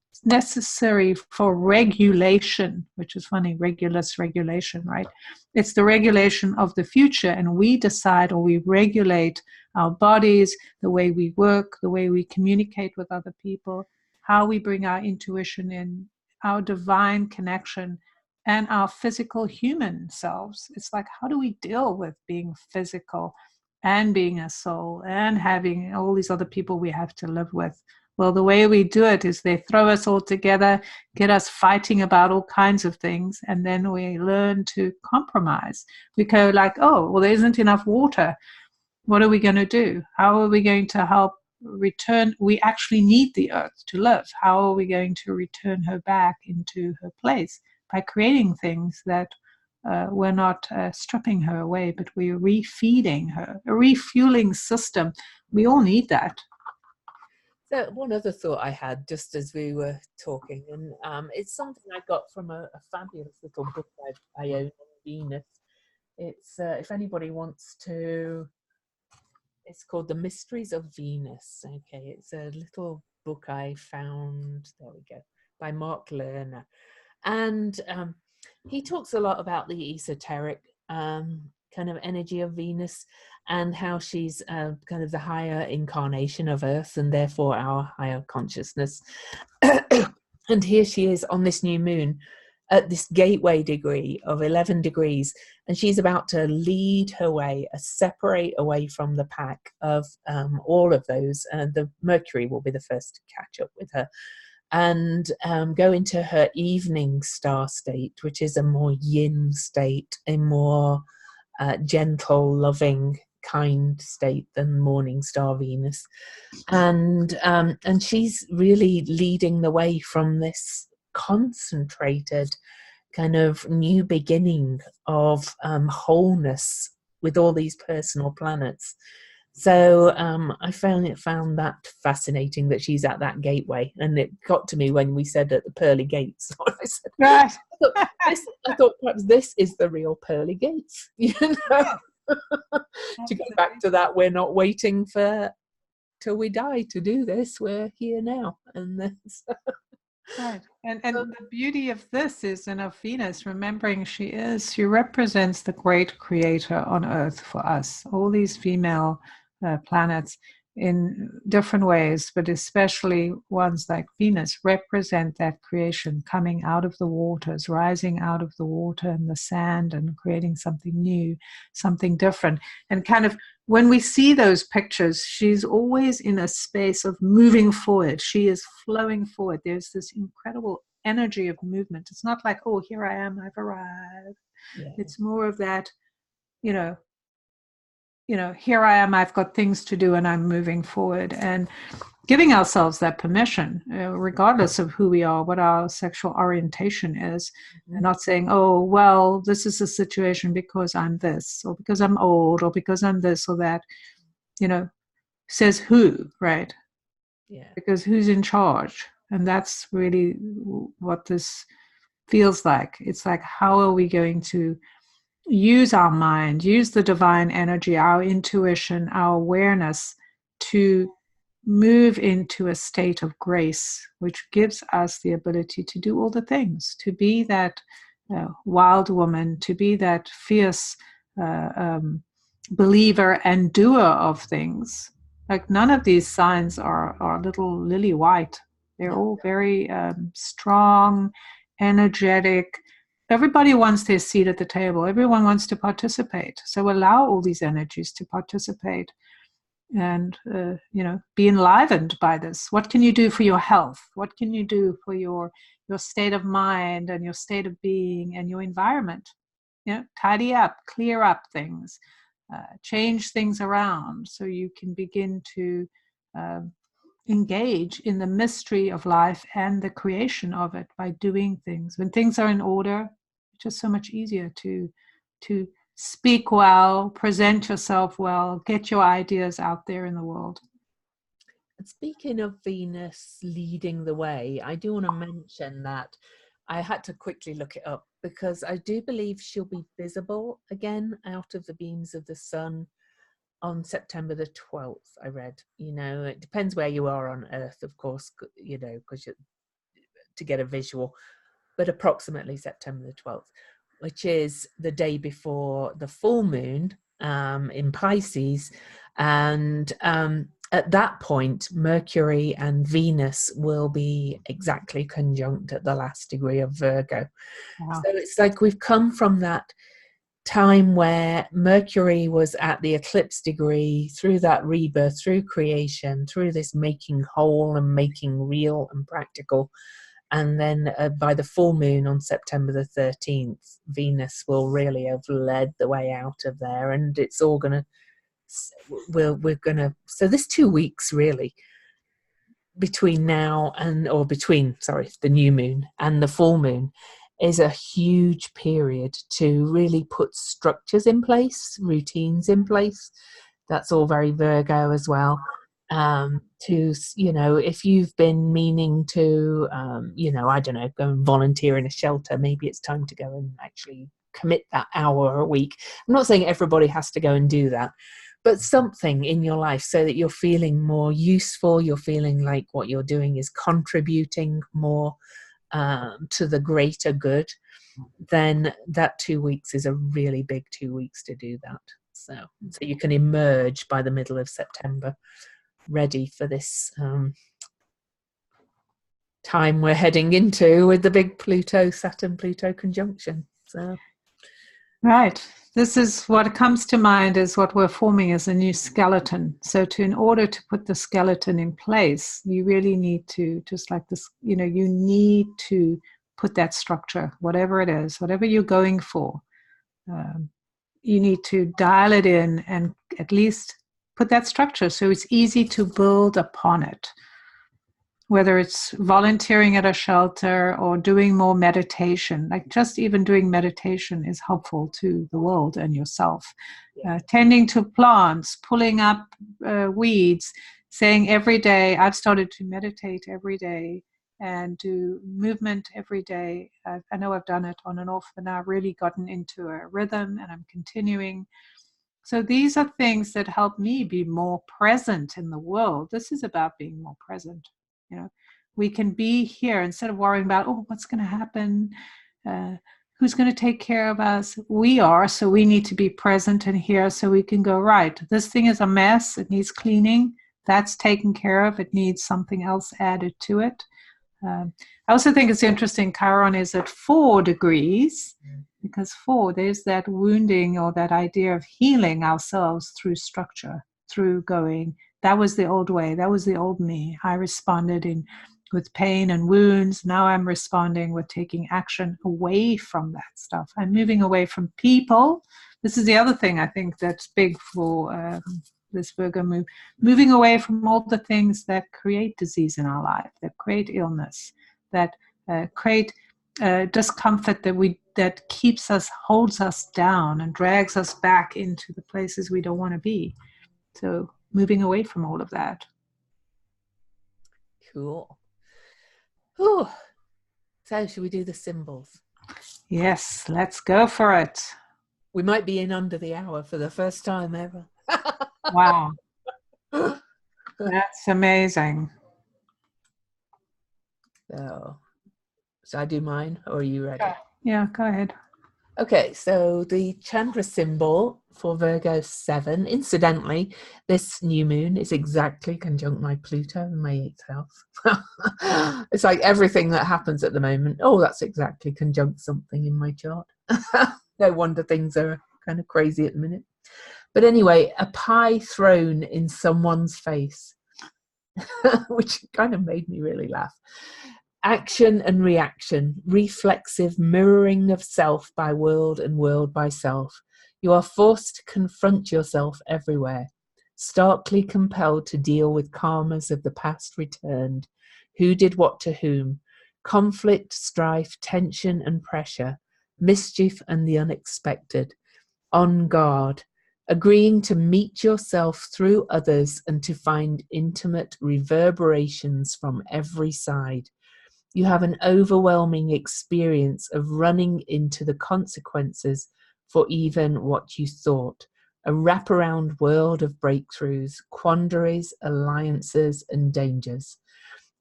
for regulation, which is funny, regulation, right? It's the regulation of the future, and we decide, or we regulate our bodies, the way we work, the way we communicate with other people, how we bring our intuition in, our divine connection, and our physical human selves. It's like, how do we deal with being physical and being a soul and having all these other people we have to live with? Well, the way we do it is they throw us all together, get us fighting about all kinds of things, and then we learn to compromise. We go like, oh, well, there isn't enough water. What are we going to do? How are we going to help return? We actually need the earth to live. How are we going to return her back into her place? By creating things that we're not stripping her away, but we're refeeding her, a refueling system. We all need that. So one other thought I had just as we were talking, and it's something I got from a fabulous little book I own on Venus. It's if anybody wants to, it's called The Mysteries of Venus. Okay, it's a little book I found, there we go, by Mark Lerner. And he talks a lot about the esoteric kind of energy of Venus, and how she's kind of the higher incarnation of Earth, and therefore our higher consciousness. And here she is on this new moon at this gateway degree of 11 degrees, and she's about to lead her way, separate away from the pack of all of those. The Mercury will be the first to catch up with her, and go into her evening star state, which is a more yin state, a more gentle, loving, kind state than morning star Venus. And she's really leading the way from this concentrated kind of new beginning of wholeness with all these personal planets. So I found that fascinating, that she's at that gateway. And it got to me when we said at the pearly gates. I said, Right. I thought perhaps this is the real pearly gates. You know, to go back to that, we're not waiting for till we die to do this. We're here now, and that's right. And the beauty of this is, and of Venus, remembering she represents the great creator on Earth for us. All these female planets in different ways, but especially ones like Venus, represent that creation coming out of the waters, rising out of the water and the sand, and creating something new, something different. And kind of when we see those pictures, she's always in a space of moving forward. She is flowing forward. There's this incredible energy of movement. It's not like, oh, here I am, I've arrived. Yeah. It's more of that, you know, here I am, I've got things to do, and I'm moving forward, and giving ourselves that permission, regardless of who we are, what our sexual orientation is, and not saying, oh, well, this is a situation because I'm this, or because I'm old, or because I'm this or that. Says who, right? Yeah. Because who's in charge? And that's really what this feels like. It's like, how are we going to use our mind, use the divine energy, our intuition, our awareness to move into a state of grace, which gives us the ability to do all the things, to be that wild woman, to be that fierce believer and doer of things. Like, none of these signs are little lily white. They're all very strong, energetic. Everybody wants their seat at the table. Everyone wants to participate. So allow all these energies to participate, and be enlivened by this. What can you do for your health? What can you do for your state of mind and your state of being and your environment? Tidy up, clear up things, change things around, so you can begin to engage in the mystery of life and the creation of it by doing things. When things are in order, it's just so much easier to speak well, present yourself well, get your ideas out there in the world. Speaking of Venus leading the way, I do want to mention that I had to quickly look it up, because I do believe she'll be visible again out of the beams of the sun on September the 12th, I read. It depends where you are on Earth, of course, because to get a visual, but approximately September the 12th, which is the day before the full moon in Pisces. And at that point, Mercury and Venus will be exactly conjunct at the last degree of Virgo. Wow. So it's like we've come from that time where Mercury was at the eclipse degree, through that rebirth, through creation, through this making whole and making real and practical. And then by the full moon on September the 13th, Venus will really have led the way out of there. And it's all going to, so there's 2 weeks really between now and, or between, sorry, the new moon and the full moon. is a huge period to really put structures in place, routines in place. That's all very Virgo as well. To, you know, if you've been meaning to, you know, I don't know, go and volunteer in a shelter, maybe it's time to go and actually commit that hour a week. I'm not saying everybody has to go and do that, but something in your life so that you're feeling more useful, you're feeling like what you're doing is contributing more to the greater good, then that 2 weeks is a really big 2 weeks to do that. So you can emerge by the middle of September ready for this time we're heading into with the big Saturn-Pluto conjunction. So, right. This is what comes to mind is what we're forming as a new skeleton. So in order to put the skeleton in place, you really need to, just like this, you know, you need to put that structure, whatever it is, whatever you're going for. You need to dial it in and at least put that structure so it's easy to build upon it. Whether it's volunteering at a shelter or doing more meditation, like just even doing meditation is helpful to the world and yourself. Tending to plants, pulling up weeds, saying every day, I've started to meditate every day and do movement every day. I know I've done it on and off, but now I've really gotten into a rhythm and I'm continuing. So these are things that help me be more present in the world. This is about being more present. You know, we can be here instead of worrying about, oh, what's going to happen? Who's going to take care of us? We are, so we need to be present and here so we can go, right, this thing is a mess. It needs cleaning. That's taken care of. It needs something else added to it. I also think it's interesting, Chiron is at 4 degrees, because 4, there's that wounding or that idea of healing ourselves through structure, through going, that was the old way, that was the old me. I responded with pain and wounds. Now I'm responding with taking action away from that stuff. I'm moving away from people. This is the other thing I think that's big for this Virgo move, moving away from all the things that create disease in our life, that create illness, that create discomfort that keeps us, holds us down and drags us back into the places we don't want to be. So moving away from all of that. Cool. Ooh. So should we do the symbols? Yes, let's go for it. We might be in under the hour for the first time ever. Wow. That's amazing. So, shall I do mine or are you ready? Yeah, go ahead. Okay, so the Chandra symbol for Virgo 7, incidentally, this new moon is exactly conjunct my Pluto in my 8th house. It's like everything that happens at the moment, oh, that's exactly conjunct something in my chart. No wonder things are kind of crazy at the minute. But anyway, a pie thrown in someone's face, which kind of made me really laugh. Action and reaction, reflexive mirroring of self by world and world by self. You are forced to confront yourself everywhere, starkly compelled to deal with karmas of the past returned. Who did what to whom? Conflict, strife, tension and pressure, mischief and the unexpected. On guard, agreeing to meet yourself through others and to find intimate reverberations from every side. You have an overwhelming experience of running into the consequences for even what you thought. A wraparound world of breakthroughs, quandaries, alliances, and dangers.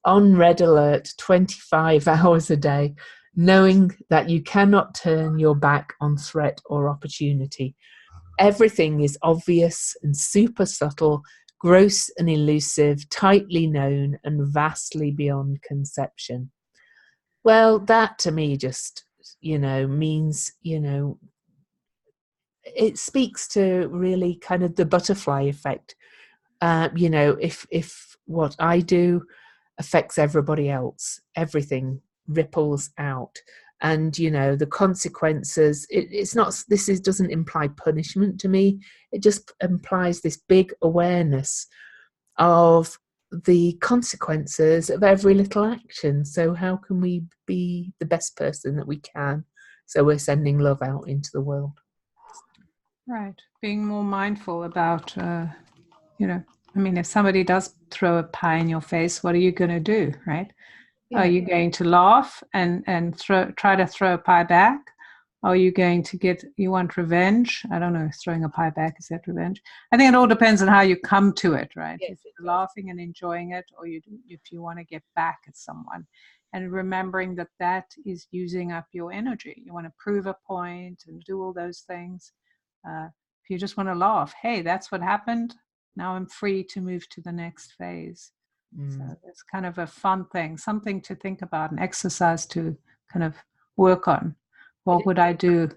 On red alert 25 hours a day, knowing that you cannot turn your back on threat or opportunity. Everything is obvious and super subtle, gross and elusive, tightly known, and vastly beyond conception. Well, that to me just, means, it speaks to really kind of the butterfly effect. If what I do affects everybody else, everything ripples out. And, the consequences, doesn't imply punishment to me. It just implies this big awareness of the consequences of every little action. So how can we be the best person that we can? So we're sending love out into the world. Right. Being more mindful about, if somebody does throw a pie in your face, what are you going to do, right? Yeah. Are you going to laugh and try to throw a pie back? Are you going to you want revenge? I don't know, throwing a pie back, is that revenge? I think it all depends on how you come to it, right? Yes, if you're laughing and enjoying it, or if you want to get back at someone. And remembering that is using up your energy. You want to prove a point and do all those things. If you just want to laugh, hey, that's what happened. Now I'm free to move to the next phase. So it's kind of a fun thing, something to think about, an exercise to kind of work on. What would I do?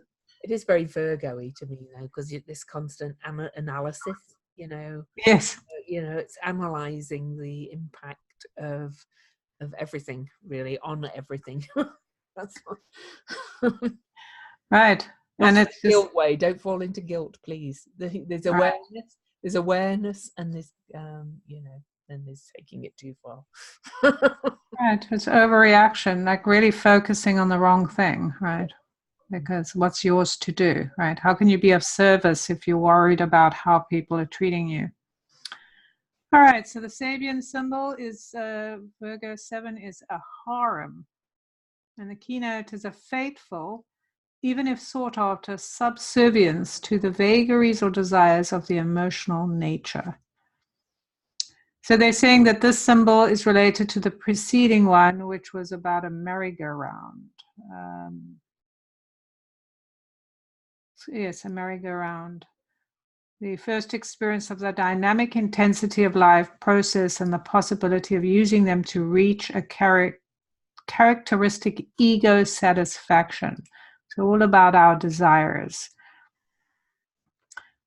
It is very Virgo-y to me, though, because this constant analysis, Yes. It's analyzing the impact of everything, really, on everything. That's what. Right. Not And in it's a guilt way. Don't fall into guilt, please. There's awareness. right. There's awareness, and there's then there's taking it too far. Right. It's overreaction, like really focusing on the wrong thing, right? Because what's yours to do, right? How can you be of service if you're worried about how people are treating you? All right. So the Sabian symbol is Virgo 7 is a harem. And the keynote is a fateful, even if sought after, subservience to the vagaries or desires of the emotional nature. So they're saying that this symbol is related to the preceding one, which was about a merry-go-round. Yes, a merry-go-round. The first experience of the dynamic intensity of life process and the possibility of using them to reach a characteristic ego satisfaction. So all about our desires.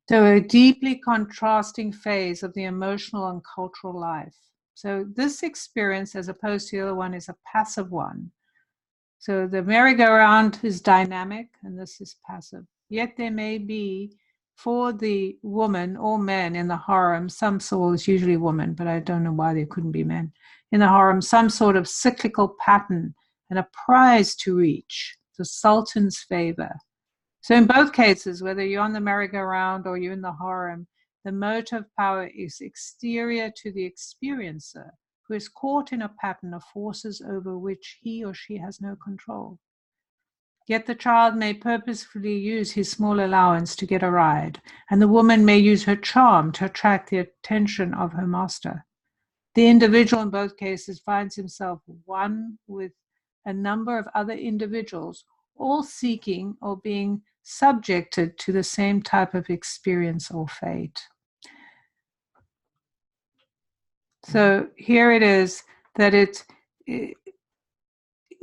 So a deeply contrasting phase of the emotional and cultural life. So this experience, as opposed to the other one, is a passive one. So the merry-go-round is dynamic, and this is passive. Yet there may be, for the woman or men in the harem, some soul is usually woman, but I don't know why there couldn't be men, in the harem, some sort of cyclical pattern and a prize to reach, the sultan's favor. So in both cases, whether you're on the merry-go-round or you're in the harem, the motive power is exterior to the experiencer, who is caught in a pattern of forces over which he or she has no control. Yet the child may purposefully use his small allowance to get a ride, and the woman may use her charm to attract the attention of her master. The individual in both cases finds himself one with a number of other individuals, all seeking or being subjected to the same type of experience or fate. So here it is that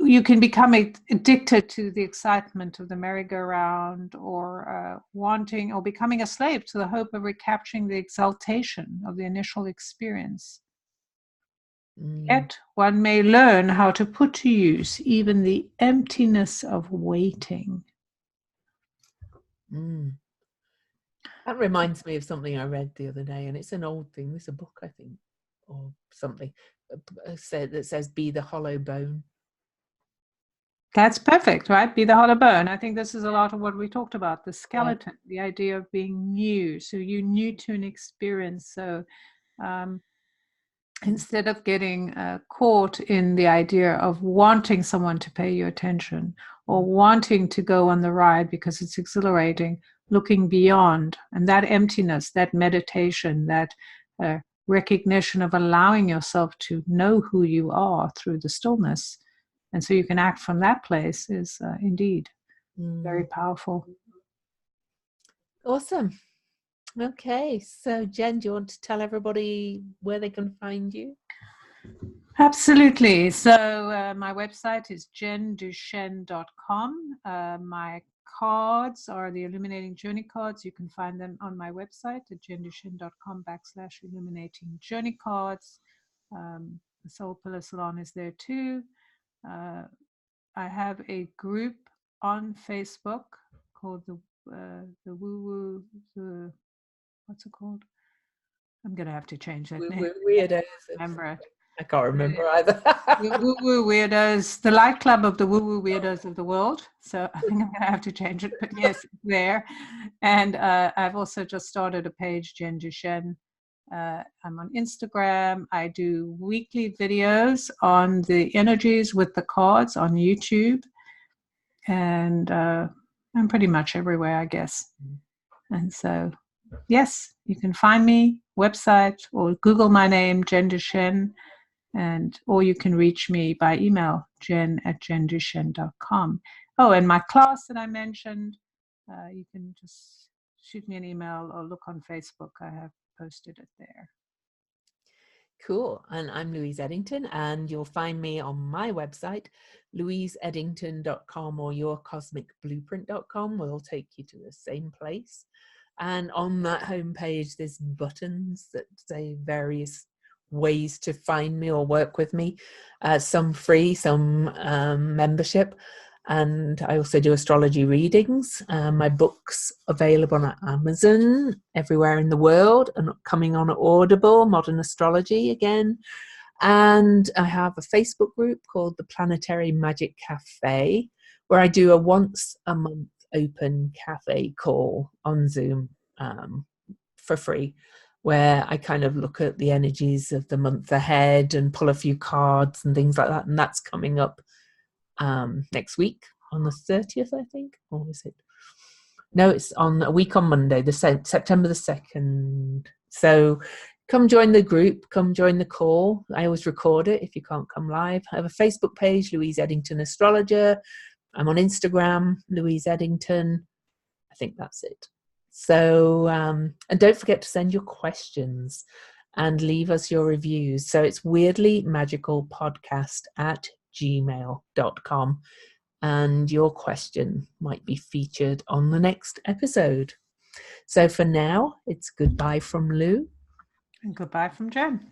you can become addicted to the excitement of the merry-go-round, or wanting or becoming a slave to the hope of recapturing the exaltation of the initial experience. Yet one may learn how to put to use even the emptiness of waiting. That reminds me of something I read the other day, and it's an old thing. It's a book, I think, or something that says, "Be the hollow bone." That's perfect, right? Be the hollow bone. I think this is a lot of what we talked about, the skeleton, the idea of being new. So you're new to an experience. So instead of getting caught in the idea of wanting someone to pay you attention or wanting to go on the ride because it's exhilarating, looking beyond, and that emptiness, that meditation, that recognition of allowing yourself to know who you are through the stillness, and so you can act from that place, is indeed very powerful. Awesome. Okay, so Jen, do you want to tell everybody where they can find you? Absolutely. So my website is jenduchenne.com. My cards are the Illuminating Journey cards. You can find them on my website at jenduchenne.com/illuminating journey cards. The Soul Pillar Salon is there too. I have a group on Facebook called the what's it called? I'm going to have to change that name. We're weirdos. Remember it. I can't remember either. The woo-woo weirdos, the light club of the woo-woo weirdos of the world. So I think I'm going to have to change it. But yes, it's there. And I've also just started a page, Jen Duchenne. I'm on Instagram. I do weekly videos on the energies with the cards on YouTube. And I'm pretty much everywhere, I guess. And so, yes, you can find me, website, or Google my name, Jen Duchenne. Or you can reach me by email, jen@jenduchenne.com. Oh, and my class that I mentioned, you can just shoot me an email or look on Facebook. I have posted it there. Cool. And I'm Louise Eddington, and you'll find me on my website, louiseeddington.com or yourcosmicblueprint.com. Will take you to the same place. And on that homepage, there's buttons that say various ways to find me or work with me, some free, some membership, and I also do astrology readings. My book's available on Amazon everywhere in the world, and coming on Audible, Modern Astrology again. And I have a Facebook group called the Planetary Magic Cafe, where I do a once a month open cafe call on Zoom for free, where I kind of look at the energies of the month ahead and pull a few cards and things like that. And that's coming up next week on the 30th, I think. Or is it? No, it's on a week on Monday, September the 2nd. So come join the group, come join the call. I always record it if you can't come live. I have a Facebook page, Louise Eddington Astrologer. I'm on Instagram, Louise Eddington. I think that's it. So, and don't forget to send your questions and leave us your reviews. So it's weirdlymagicalpodcast@gmail.com. And your question might be featured on the next episode. So for now, it's goodbye from Lou. And goodbye from Jen.